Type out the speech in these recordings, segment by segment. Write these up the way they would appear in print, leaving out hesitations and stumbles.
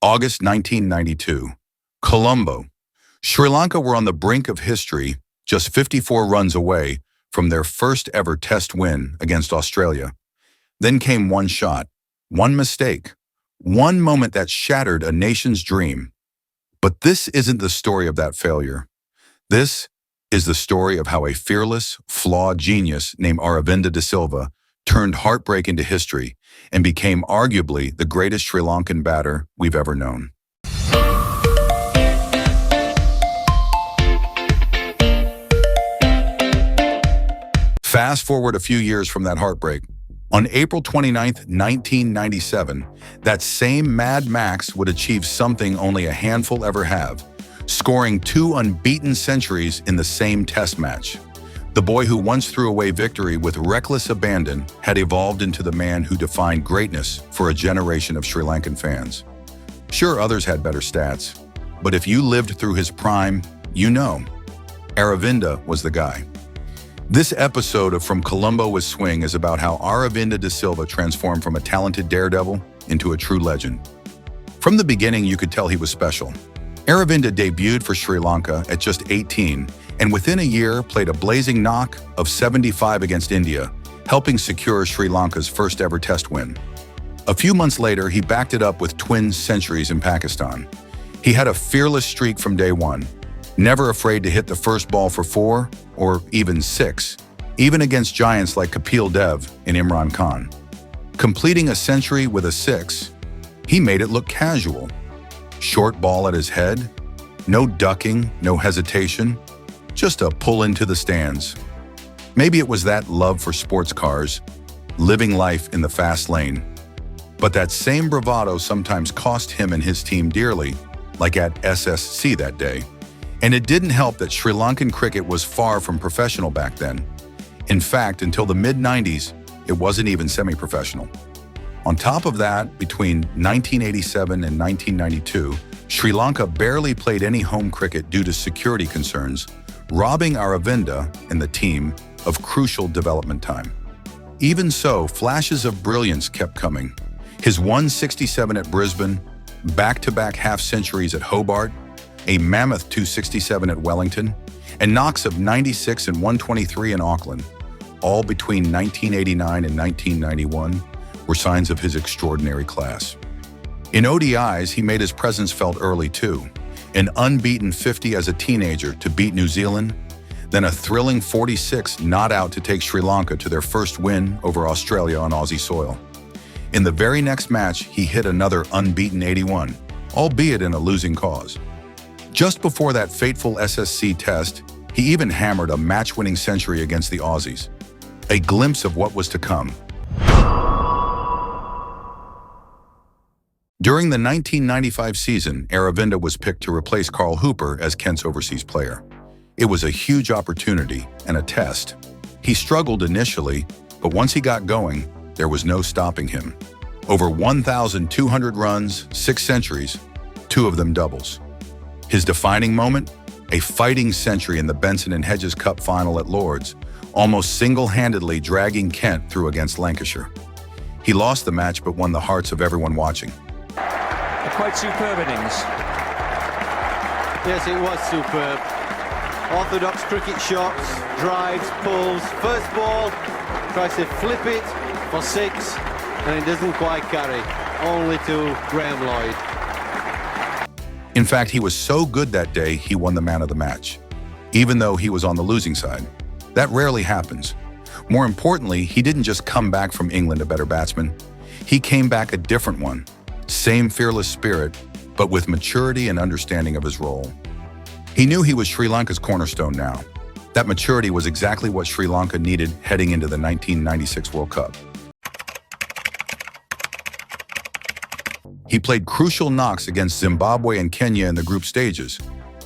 August 1992. Colombo. Sri Lanka were on the brink of history, just 54 runs away from their first ever test win against Australia. Then came one shot, one mistake, one moment that shattered a nation's dream. But this isn't the story of that failure. This is the story of how a fearless, flawed genius named Aravinda de Silva turned heartbreak into history and became arguably the greatest Sri Lankan batter we've ever known. Fast forward a few years from that heartbreak. On April 29, 1997, that same Mad Max would achieve something only a handful ever have, scoring 2 unbeaten centuries in the same test match. The boy who once threw away victory with reckless abandon had evolved into the man who defined greatness for a generation of Sri Lankan fans. Sure, others had better stats, but if you lived through his prime, you know, Aravinda was the guy. This episode of From Colombo With Swing is about how Aravinda de Silva transformed from a talented daredevil into a true legend. From the beginning, you could tell he was special. Aravinda debuted for Sri Lanka at just 18, and within a year played a blazing knock of 75 against India, helping secure Sri Lanka's first ever test win. A few months later, he backed it up with twin centuries in Pakistan. He had a fearless streak from day one, never afraid to hit the first ball for 4 or even 6, even against giants like Kapil Dev and Imran Khan. Completing a century with a 6, he made it look casual. Short ball at his head, no ducking, no hesitation, just a pull into the stands. Maybe it was that love for sports cars, living life in the fast lane. But that same bravado sometimes cost him and his team dearly, like at SSC that day. And it didn't help that Sri Lankan cricket was far from professional back then. In fact, until the mid-90s, it wasn't even semi-professional. On top of that, between 1987 and 1992, Sri Lanka barely played any home cricket due to security concerns, robbing Aravinda and the team of crucial development time. Even so, flashes of brilliance kept coming. His 167 at Brisbane, back-to-back half-centuries at Hobart, a mammoth 267 at Wellington, and knocks of 96 and 123 in Auckland, all between 1989 and 1991, were signs of his extraordinary class. In ODIs, he made his presence felt early too. An unbeaten 50 as a teenager to beat New Zealand, then a thrilling 46 not out to take Sri Lanka to their first win over Australia on Aussie soil. In the very next match, he hit another unbeaten 81, albeit in a losing cause. Just before that fateful SSC test, he even hammered a match-winning century against the Aussies. A glimpse of what was to come. During the 1995 season, Aravinda was picked to replace Carl Hooper as Kent's overseas player. It was a huge opportunity and a test. He struggled initially, but once he got going, there was no stopping him. Over 1,200 runs, 6 centuries, 2 of them doubles. His defining moment? A fighting century in the Benson and Hedges Cup final at Lord's, almost single-handedly dragging Kent through against Lancashire. He lost the match but won the hearts of everyone watching. A quite superb innings. Yes, it was superb. Orthodox cricket shots, drives, pulls, first ball, tries to flip it for 6, and it doesn't quite carry, only to Graham Lloyd. In fact, he was so good that day, he won the man of the match, even though he was on the losing side. That rarely happens. More importantly, he didn't just come back from England a better batsman. He came back a different one. Same fearless spirit, but with maturity and understanding of his role. He knew he was Sri Lanka's cornerstone now. That maturity was exactly what Sri Lanka needed heading into the 1996 World Cup. He played crucial knocks against Zimbabwe and Kenya in the group stages,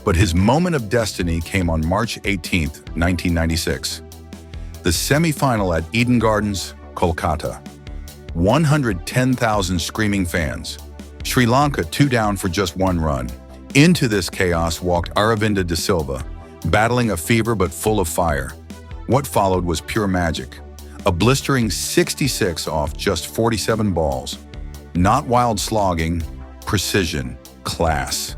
but his moment of destiny came on March 18, 1996. The semi-final at Eden Gardens, Kolkata. 110,000 screaming fans. Sri Lanka 2 down for just 1 run. Into this chaos walked Aravinda de Silva, battling a fever but full of fire. What followed was pure magic. A blistering 66 off just 47 balls. Not wild slogging, precision, class.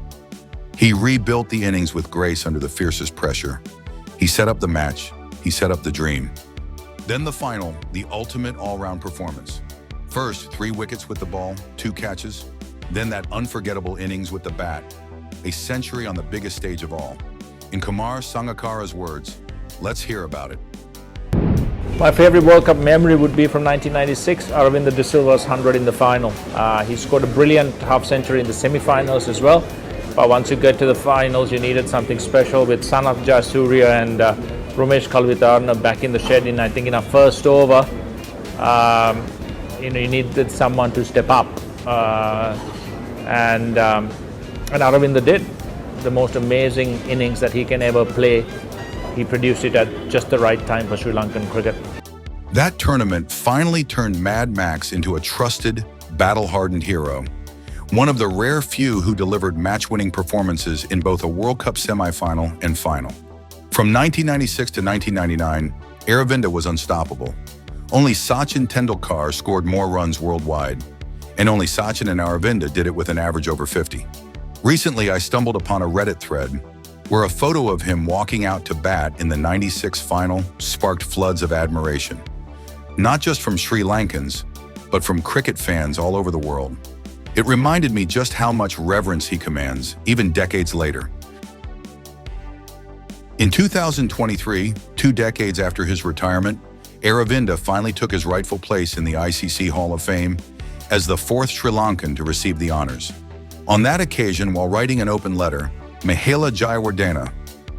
He rebuilt the innings with grace under the fiercest pressure. He set up the match. He set up the dream. Then the final, the ultimate all-round performance. First, 3 wickets with the ball, 2 catches. Then that unforgettable innings with the bat. A century on the biggest stage of all. In Kumar Sangakkara's words, let's hear about it. My favorite World Cup memory would be from 1996, Aravinda de Silva's 100 in the final. He scored a brilliant half-century in the semi-finals as well. But once you get to the finals, you needed something special with Sanath Jayasuriya and Ramesh Kalvitarna back in the shed I think in our first over. You needed someone to step up. And Aravinda did. The most amazing innings that he can ever play. He produced it at just the right time for Sri Lankan cricket. That tournament finally turned Mad Max into a trusted, battle-hardened hero. One of the rare few who delivered match-winning performances in both a World Cup semi-final and final. From 1996 to 1999, Aravinda was unstoppable. Only Sachin Tendulkar scored more runs worldwide, and only Sachin and Aravinda did it with an average over 50. Recently, I stumbled upon a Reddit thread where a photo of him walking out to bat in the '96 final sparked floods of admiration. Not just from Sri Lankans, but from cricket fans all over the world. It reminded me just how much reverence he commands, even decades later. In 2023, 2 decades after his retirement, Aravinda finally took his rightful place in the ICC Hall of Fame as the 4th Sri Lankan to receive the honors. On that occasion, while writing an open letter, Mahela Jayawardena,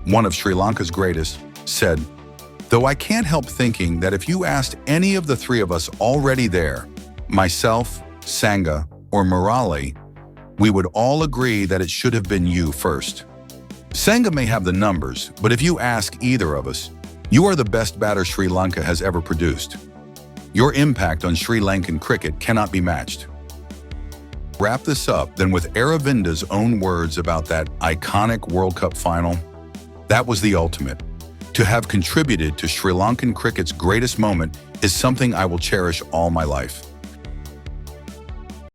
one of Sri Lanka's greatest, said, "Though I can't help thinking that if you asked any of the 3 of us already there, myself, Sangha, or Murali, we would all agree that it should have been you first. Sangha may have the numbers, but if you ask either of us, you are the best batter Sri Lanka has ever produced. Your impact on Sri Lankan cricket cannot be matched." Wrap this up then with Aravinda's own words about that iconic World Cup final. That was the ultimate. To have contributed to Sri Lankan cricket's greatest moment is something I will cherish all my life.